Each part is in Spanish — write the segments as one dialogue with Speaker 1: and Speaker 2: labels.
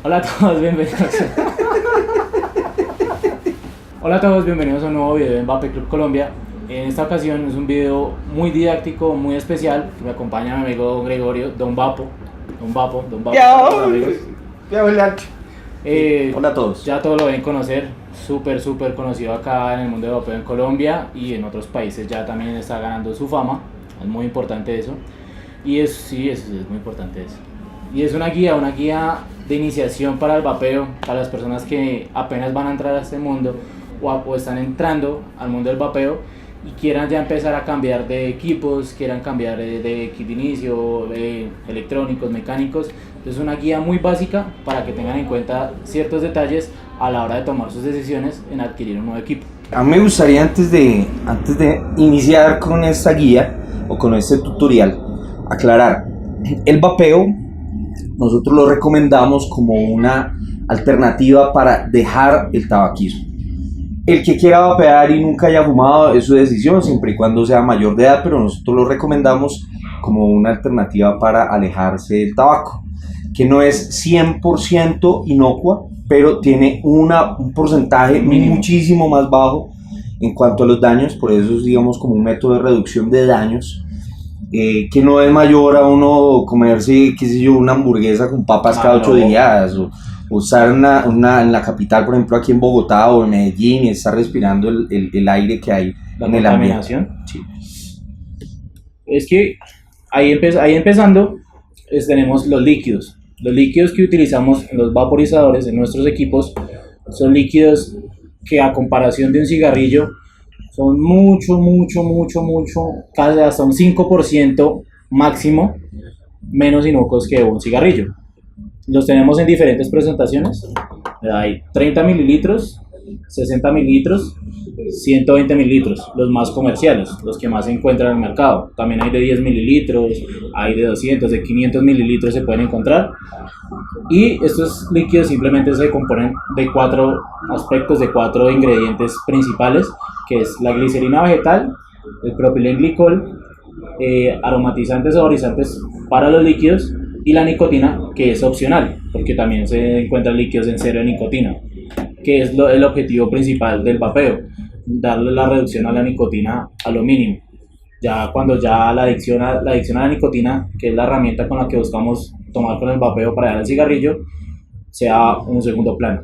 Speaker 1: Hola a todos, bienvenidos. Hola a todos, bienvenidos a un nuevo video de Mbappé Club Colombia. En esta ocasión es un video muy didáctico, muy especial. Me acompaña mi amigo Gregorio, Don Vapo.
Speaker 2: Ya,
Speaker 1: amigos.
Speaker 2: Hola a todos.
Speaker 1: Ya todos lo deben conocer, súper conocido acá en el mundo de vapeo en Colombia y en otros países ya también está ganando su fama. Es muy importante eso. Y es muy importante eso. Y es una guía de iniciación para el vapeo, para las personas que apenas van a entrar a este mundo o están entrando al mundo del vapeo y quieran ya empezar a cambiar de equipos, quieran cambiar de kit de inicio, electrónicos, mecánicos. Es una guía muy básica para que tengan en cuenta ciertos detalles a la hora de tomar sus decisiones en adquirir un nuevo equipo.
Speaker 2: A mí me gustaría antes de iniciar con esta guía o con este tutorial aclarar, el vapeo nosotros lo recomendamos como una alternativa para dejar el tabaquismo. El que quiera vapear y nunca haya fumado es su decisión, siempre y cuando sea mayor de edad, pero nosotros lo recomendamos como una alternativa para alejarse del tabaco, que no es 100% inocua, pero tiene un porcentaje muchísimo más bajo en cuanto a los daños, por eso es, digamos, como un método de reducción de daños, que no es mayor a uno comerse, qué sé yo, una hamburguesa con papas cada 8 días, o estar en la capital, por ejemplo, aquí en Bogotá o en Medellín, y estar respirando el aire que hay en el ambiente.
Speaker 1: Sí. Es que ahí empezando tenemos los líquidos. Los líquidos que utilizamos en los vaporizadores, en nuestros equipos, son líquidos que a comparación de un cigarrillo son mucho, casi hasta un 5% máximo menos inocuos que un cigarrillo. Los tenemos en diferentes presentaciones. Hay 30 mililitros, 60 mililitros, 120 mililitros, los más comerciales, los que más se encuentran en el mercado. También hay de 10 mililitros, hay de 200, de 500 mililitros se pueden encontrar. Y estos líquidos simplemente se componen de 4 aspectos, de 4 ingredientes principales, que es la glicerina vegetal, el propilenglicol, aromatizantes, saborizantes para los líquidos, y la nicotina, que es opcional, porque también se encuentran líquidos en cero de nicotina, que es el objetivo principal del vapeo, darle la reducción a la nicotina a lo mínimo. Ya cuando ya la adicción a la nicotina, que es la herramienta con la que buscamos tomar con el vapeo para dejar el cigarrillo, sea un segundo plano.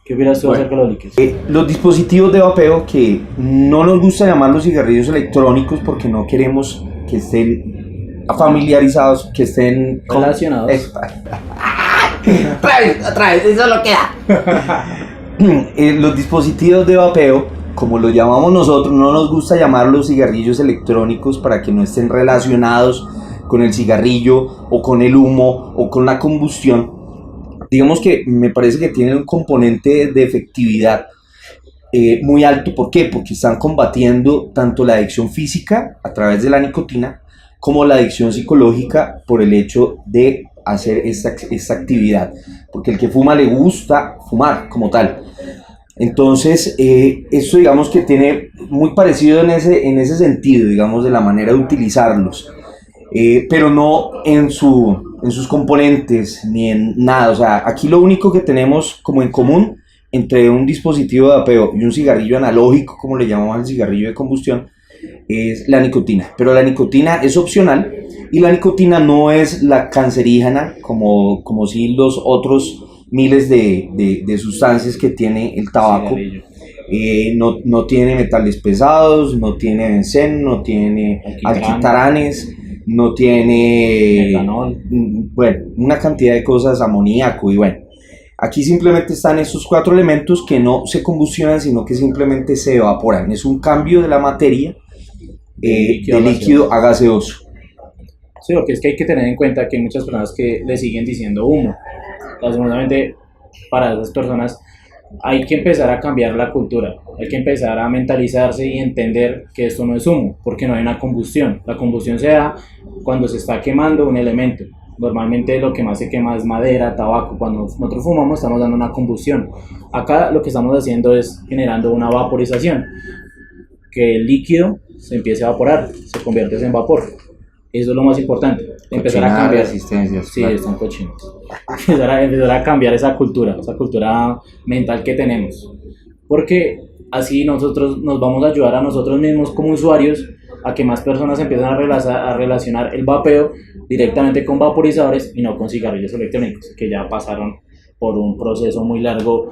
Speaker 1: ¿Qué opinas tú acerca de los líquidos?
Speaker 2: Los dispositivos de vapeo, que no nos gusta llamarlos cigarrillos electrónicos porque no queremos que estén familiarizados, que estén
Speaker 1: relacionados.
Speaker 2: Otra vez, eso lo queda. Los dispositivos de vapeo, como lo llamamos nosotros, no nos gusta llamarlos cigarrillos electrónicos para que no estén relacionados con el cigarrillo o con el humo o con la combustión. Digamos que me parece que tienen un componente de efectividad muy alto. ¿Por qué? Porque están combatiendo tanto la adicción física a través de la nicotina como la adicción psicológica por el hecho de hacer esta actividad, porque el que fuma le gusta fumar como tal. Entonces esto, digamos, que tiene muy parecido en ese sentido, digamos, de la manera de utilizarlos, pero no en sus componentes ni en nada. O sea, aquí lo único que tenemos como en común entre un dispositivo de vapeo y un cigarrillo analógico, como le llamamos al cigarrillo de combustión, es la nicotina, pero la nicotina es opcional y la nicotina no es la cancerígena como si los otros miles de sustancias que tiene el tabaco. No tiene metales pesados, no tiene benceno, no tiene alquitaranes, no tiene
Speaker 1: etanol,
Speaker 2: bueno, una cantidad de cosas, amoníaco, y bueno, aquí simplemente están estos 4 elementos que no se combustionan, sino que simplemente se evaporan. Es un cambio de la materia de líquido a gaseoso.
Speaker 1: Sí, porque es que hay que tener en cuenta que hay muchas personas que le siguen diciendo humo. Lastimosamente, para esas personas hay que empezar a cambiar la cultura, hay que empezar a mentalizarse y entender que esto no es humo, porque no hay una combustión. La combustión se da cuando se está quemando un elemento. Normalmente lo que más se quema es madera, tabaco. Cuando nosotros fumamos estamos dando una combustión. Acá lo que estamos haciendo es generando una vaporización, que el líquido se empiece a evaporar, se convierte en vapor. Eso es lo más importante. empezar a cambiar
Speaker 2: resistencias.
Speaker 1: Sí,
Speaker 2: claro.
Speaker 1: están cochinos. Empezar a cambiar esa cultura mental que tenemos. Porque así nosotros nos vamos a ayudar a nosotros mismos como usuarios a que más personas empiecen a relacionar el vapeo directamente con vaporizadores y no con cigarrillos electrónicos, que ya pasaron por un proceso muy largo,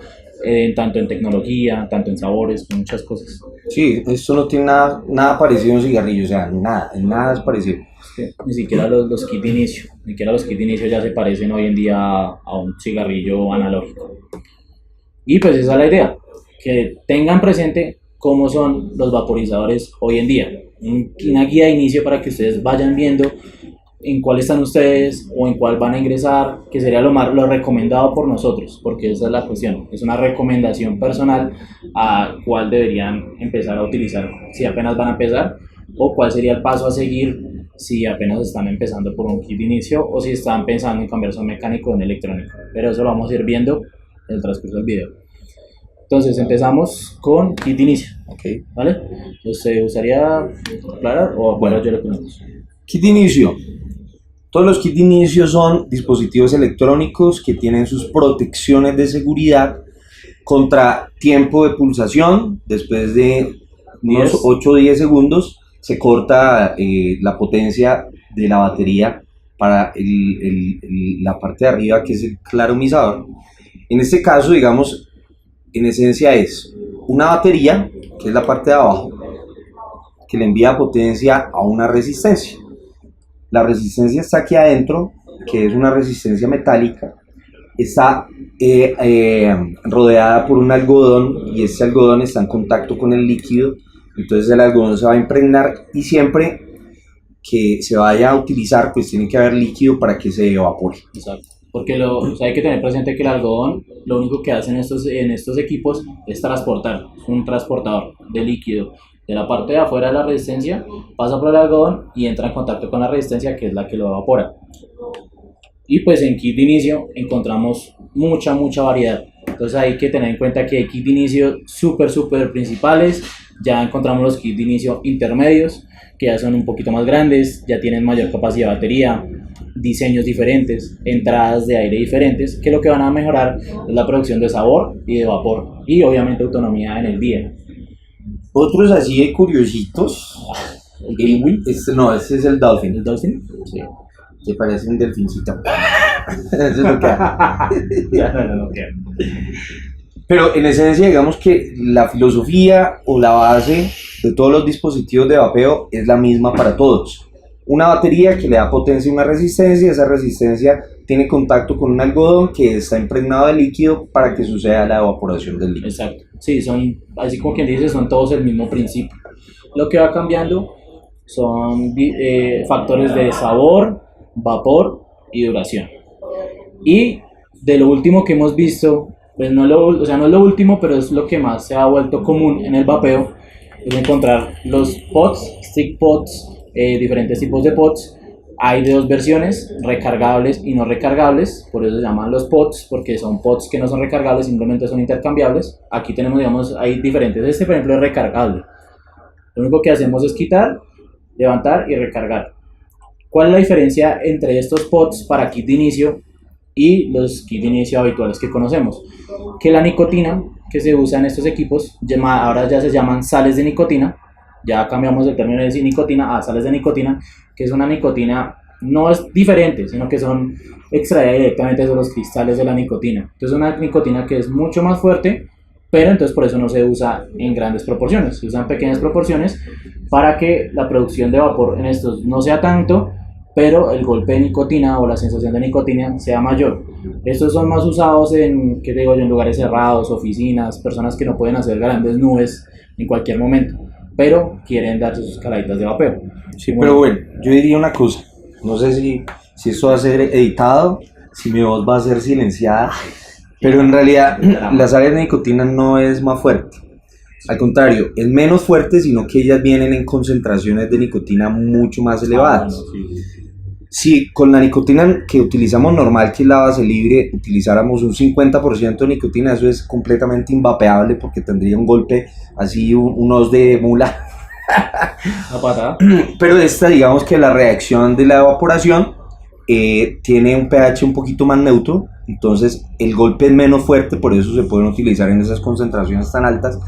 Speaker 1: tanto en tecnología, tanto en sabores, con muchas cosas.
Speaker 2: Sí, esto no tiene nada parecido a un cigarrillo, o sea, nada es parecido.
Speaker 1: Ni siquiera los kits de inicio, ya se parecen hoy en día a un cigarrillo analógico. Y pues esa es la idea, que tengan presente cómo son los vaporizadores hoy en día. Una guía de inicio para que ustedes vayan viendo en cuál están ustedes o en cuál van a ingresar, que sería lo recomendado por nosotros, porque esa es la cuestión. Es una recomendación personal a cuál deberían empezar a utilizar si apenas van a empezar, o cuál sería el paso a seguir si apenas están empezando por un kit de inicio o si están pensando en cambiar su mecánico en electrónico. Pero eso lo vamos a ir viendo en el transcurso del video. Entonces empezamos con kit de inicio,
Speaker 2: Okay.
Speaker 1: ¿vale? ¿Se usaría aclarar o bueno, yo lo ponemos?
Speaker 2: Kit de inicio. Todos los kits de inicio son dispositivos electrónicos que tienen sus protecciones de seguridad contra tiempo de pulsación. Después de unos 8 o 10 segundos se corta la potencia de la batería para la parte de arriba, que es el claromizador. En este caso, digamos, en esencia es una batería, que es la parte de abajo, que le envía potencia a una resistencia. La resistencia está aquí adentro, que es una resistencia metálica. Está rodeada por un algodón, y ese algodón está en contacto con el líquido. Entonces el algodón se va a impregnar, y siempre que se vaya a utilizar, pues tiene que haber líquido para que se evapore.
Speaker 1: Exacto. Porque hay que tener presente que el algodón lo único que hace en estos equipos es transportar, es un transportador de líquido de la parte de afuera de la resistencia, pasa por el algodón y entra en contacto con la resistencia, que es la que lo evapora. Y pues en kit de inicio encontramos mucha variedad. Entonces hay que tener en cuenta que hay kit de inicio súper principales, ya encontramos los kits de inicio intermedios, que ya son un poquito más grandes, ya tienen mayor capacidad de batería, diseños diferentes, entradas de aire diferentes, que lo que van a mejorar es la producción de sabor y de vapor, y obviamente autonomía en el día.
Speaker 2: Otros así de curiositos.
Speaker 1: ¿El Greenway?
Speaker 2: Este es el Dolphin.
Speaker 1: ¿El Dolphin? Sí.
Speaker 2: Que parece un delfincito. Eso es lo que hace.
Speaker 1: No.
Speaker 2: Pero en esencia, digamos que la filosofía o la base de todos los dispositivos de vapeo es la misma para todos. Una batería que le da potencia a una resistencia, esa resistencia tiene contacto con un algodón que está impregnado de líquido para que suceda la evaporación del líquido.
Speaker 1: Exacto, sí, son, así como quien dice, son todos el mismo principio. Lo que va cambiando son factores de sabor, vapor y duración. Y de lo último que hemos visto, pues no es lo último, pero es lo que más se ha vuelto común en el vapeo, es encontrar los pods, stick pods, diferentes tipos de pods. Hay de dos versiones, recargables y no recargables, por eso se llaman los pods, porque son pods que no son recargables, simplemente son intercambiables. Aquí tenemos, digamos, hay diferentes. Este, por ejemplo, es recargable. Lo único que hacemos es quitar, levantar y recargar. ¿Cuál es la diferencia entre estos pods para kit de inicio y los kits de inicio habituales que conocemos? Que la nicotina que se usa en estos equipos, ahora ya se llaman sales de nicotina. Ya cambiamos el término de nicotina a sales de nicotina, que es una nicotina, no es diferente, sino que son extraídas directamente de los cristales de la nicotina. Entonces una nicotina que es mucho más fuerte, pero entonces por eso no se usa en grandes proporciones, se usa en pequeñas proporciones para que la producción de vapor en estos no sea tanto, pero el golpe de nicotina o la sensación de nicotina sea mayor. Estos son más usados en lugares cerrados, oficinas, personas que no pueden hacer grandes nubes en cualquier momento, pero quieren darse sus caladitas de vapeo.
Speaker 2: Sí, pero bueno, yo diría una cosa, no sé si esto va a ser editado, si mi voz va a ser silenciada, pero en realidad la sal de nicotina no es más fuerte, al contrario, es menos fuerte, sino que ellas vienen en concentraciones de nicotina mucho más elevadas. Si con la nicotina que utilizamos normal, que es la base libre, utilizáramos un 50% de nicotina, eso es completamente invapeable porque tendría un golpe así, un os de mula.
Speaker 1: Una patada.
Speaker 2: Pero esta, digamos que la reacción de la evaporación tiene un pH un poquito más neutro, entonces el golpe es menos fuerte, por eso se pueden utilizar en esas concentraciones tan altas,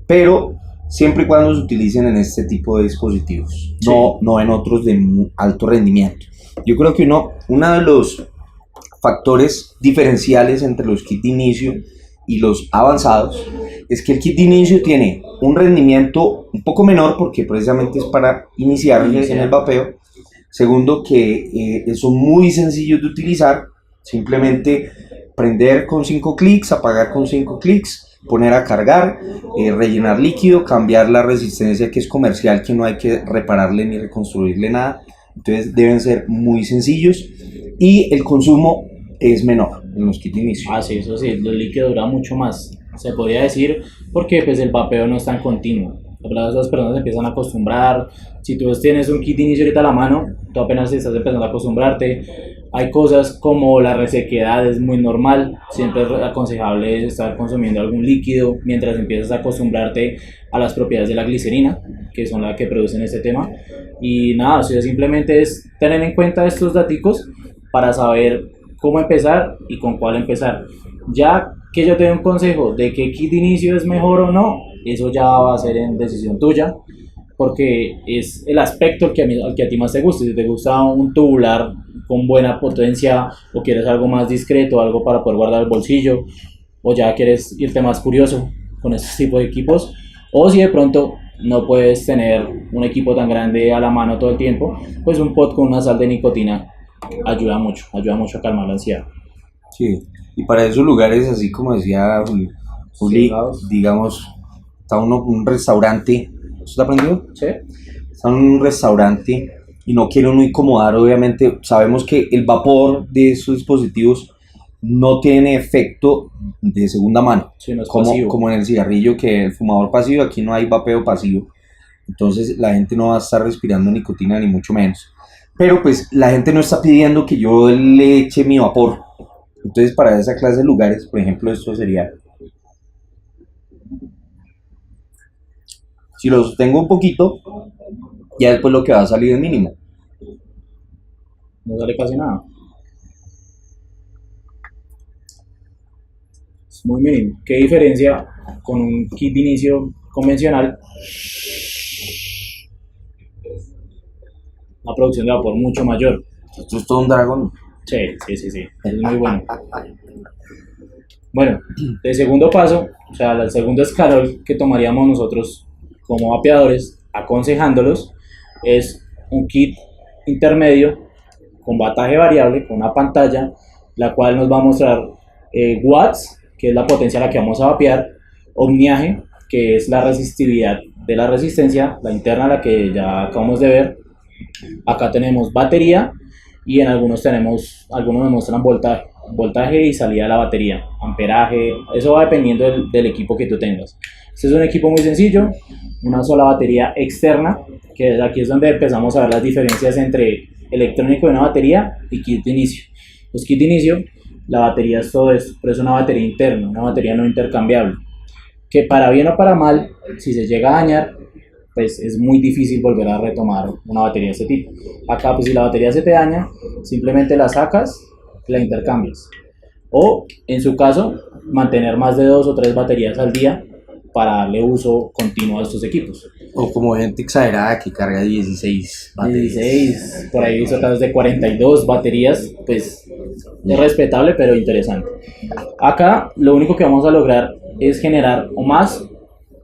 Speaker 2: pero siempre y cuando se utilicen en este tipo de dispositivos,
Speaker 1: Sí.
Speaker 2: no en otros de alto rendimiento. Yo creo que uno de los factores diferenciales entre los kits de inicio y los avanzados es que el kit de inicio tiene un rendimiento un poco menor porque precisamente es para iniciar en el vapeo. Segundo, que son muy sencillos de utilizar, simplemente prender con 5 clics, apagar con 5 clics, poner a cargar, rellenar líquido, cambiar la resistencia que es comercial, que no hay que repararle ni reconstruirle nada. Entonces deben ser muy sencillos y el consumo es menor en los kits de inicio.
Speaker 1: Ah, sí, eso sí, el líquido dura mucho más, se podría decir, porque pues el vapeo no es tan continuo. Las personas se empiezan a acostumbrar. Si tú tienes un kit de inicio ahorita a la mano, tú apenas estás empezando a acostumbrarte. Hay cosas como la resequedad, es muy normal. Siempre es aconsejable estar consumiendo algún líquido mientras empiezas a acostumbrarte a las propiedades de la glicerina, que son las que producen este tema. Y nada, o sea, simplemente es tener en cuenta estos daticos para saber cómo empezar y con cuál empezar. Ya que yo te dé un consejo de qué kit de inicio es mejor o no, eso ya va a ser en decisión tuya, porque es el aspecto al que a ti más te guste. Si te gusta un tubular con buena potencia o quieres algo más discreto, algo para poder guardar el bolsillo, o ya quieres irte más curioso con este tipo de equipos, o si de pronto no puedes tener un equipo tan grande a la mano todo el tiempo, pues un pot con una sal de nicotina ayuda mucho a calmar la ansiedad.
Speaker 2: Sí, y para esos lugares, así como decía Juli,
Speaker 1: Sí,
Speaker 2: digamos, está un restaurante, ¿usted aprendió?
Speaker 1: ¿sí?
Speaker 2: Está en un restaurante y no quiere uno incomodar, obviamente, sabemos que el vapor de esos dispositivos no tiene efecto de segunda mano,
Speaker 1: Sí, no es pasivo.
Speaker 2: como en el cigarrillo, que el fumador pasivo, aquí no hay vapeo pasivo, entonces la gente no va a estar respirando nicotina ni mucho menos. Pero pues la gente no está pidiendo que yo le eche mi vapor. Entonces para esa clase de lugares, por ejemplo, esto sería, si lo sostengo un poquito, ya después lo que va a salir es mínimo.
Speaker 1: No sale casi nada. Es muy mínimo. ¿Qué diferencia con un kit de inicio convencional? Una producción de vapor mucho mayor.
Speaker 2: Esto es todo un dragón.
Speaker 1: Sí, es muy bueno. Bueno, el segundo paso, o sea, el segundo escalón que tomaríamos nosotros como vapeadores, aconsejándolos, es un kit intermedio con bataje variable, con una pantalla, la cual nos va a mostrar watts, que es la potencia a la que vamos a vapear, ohmiaje, que es la resistividad de la resistencia, la interna, la que ya acabamos de ver. Acá tenemos batería y en algunos nos muestran voltaje y salida de la batería, amperaje, eso va dependiendo del equipo que tú tengas. Este es un equipo muy sencillo, una sola batería externa, que aquí es donde empezamos a ver las diferencias entre electrónico de una batería y kit de inicio. Los kits de inicio, la batería es todo esto, pero es una batería interna, una batería no intercambiable, que para bien o para mal, si se llega a dañar, pues es muy difícil volver a retomar una batería de este tipo. Acá, pues si la batería se te daña, simplemente la sacas, la intercambias. O, en su caso, mantener más de 2 o 3 baterías al día para darle uso continuo a estos equipos.
Speaker 2: O como gente exagerada que carga 16 baterías.
Speaker 1: 16, por ahí hizo casos de 42 baterías, pues es respetable pero interesante. Acá lo único que vamos a lograr es generar o más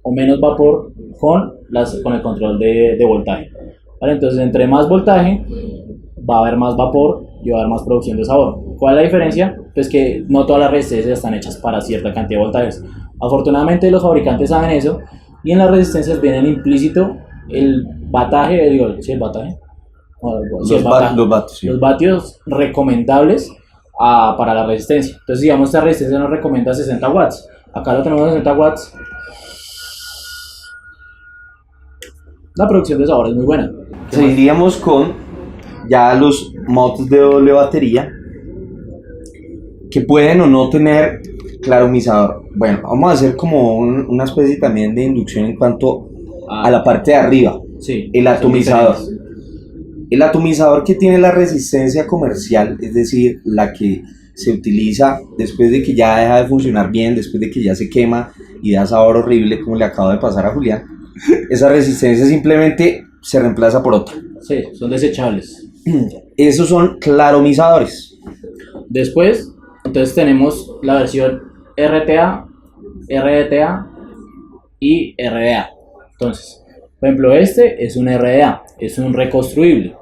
Speaker 1: o menos vapor con el control de voltaje. ¿Vale? Entonces, entre más voltaje, va a haber más vapor y va a haber más producción de sabor. ¿Cuál es la diferencia? Pues que no todas las resistencias están hechas para cierta cantidad de voltajes. Afortunadamente, los fabricantes saben eso y en las resistencias vienen implícito el bataje, ¿sí el bataje? Los vatios recomendables para la resistencia. Entonces, digamos, esta resistencia nos recomienda 60 watts. Acá lo tenemos a 60 watts. La producción de sabor es muy buena.
Speaker 2: Seguiríamos con ya los motos de doble batería que pueden o no tener claromizador. Bueno, vamos a hacer como una especie también de inducción en cuanto a la parte de arriba,
Speaker 1: Sí,
Speaker 2: el atomizador. El atomizador que tiene la resistencia comercial, es decir, la que se utiliza después de que ya deja de funcionar bien, después de que ya se quema y da sabor horrible, como le acabo de pasar a Julián, esa resistencia simplemente se reemplaza por otra.
Speaker 1: Sí, son desechables.
Speaker 2: Esos son claromizadores.
Speaker 1: Después, entonces tenemos la versión RTA, RDTA y RDA. Entonces, por ejemplo, este es un RDA, es un reconstruible.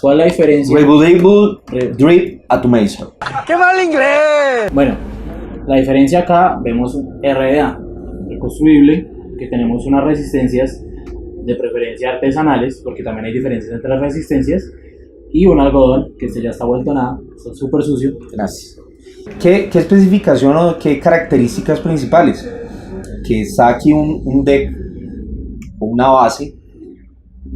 Speaker 1: ¿Cuál es la diferencia?
Speaker 2: Rebuildable Drip Atomizer.
Speaker 3: ¡Qué mal inglés!
Speaker 1: Bueno, la diferencia acá vemos un RDA, reconstruible, que tenemos unas resistencias de preferencia artesanales, porque también hay diferencias entre las resistencias, y un algodón que este ya está vuelto nada, está súper sucio.
Speaker 2: Gracias. ¿Qué especificación o qué características principales? Que está aquí un deck o una base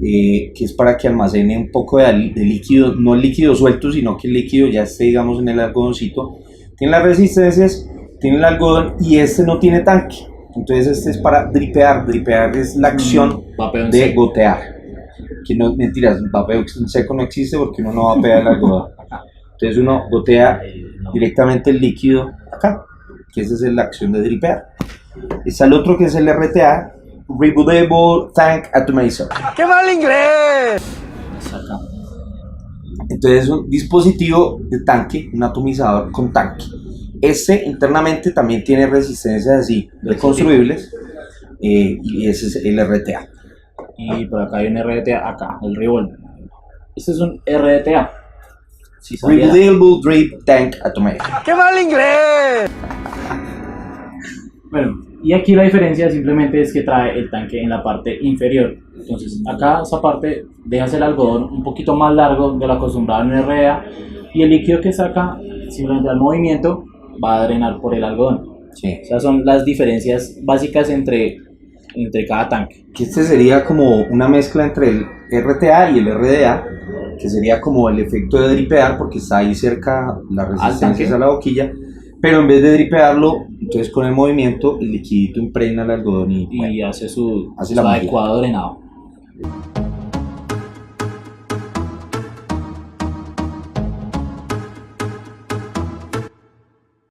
Speaker 2: que es para que almacene un poco de líquido, no el líquido suelto, sino que el líquido ya esté, digamos, en el algodoncito. Tiene las resistencias, tiene el algodón y este no tiene tanque. Entonces este es para dripear. Dripear es la acción de gotear. Que no, mentiras, vapeo seco no existe porque uno no vapea el algodón. Entonces uno gotea directamente el líquido acá, que esa es la acción de dripear. Está el otro que es el RTA, Rebuildable Tank Atomizer.
Speaker 3: ¡Qué mal inglés!
Speaker 2: Entonces es un dispositivo de tanque, un atomizador con tanque. Este internamente también tiene resistencias así, reconstruibles, y ese es el RTA.
Speaker 1: Y por acá hay un RDTA, acá, el Revolver. Este es un RDTA. Si
Speaker 2: Rebuildable Drip Tank Atomizer.
Speaker 3: ¡Qué mal inglés!
Speaker 1: Bueno, y aquí la diferencia simplemente es que trae el tanque en la parte inferior. Entonces acá esa parte dejas el algodón un poquito más largo de lo acostumbrado en un RDA, y el líquido que saca simplemente al movimiento va a drenar por el algodón.
Speaker 2: Sí.
Speaker 1: O sea, son las diferencias básicas entre cada tanque.
Speaker 2: Que este sería como una mezcla entre el RTA y el RDA, que sería como el efecto de dripear porque está ahí cerca las resistencias a la boquilla, pero en vez de dripearlo, entonces con el movimiento el liquidito impregna el algodón y
Speaker 1: hace su
Speaker 2: hace la
Speaker 1: adecuado drenado.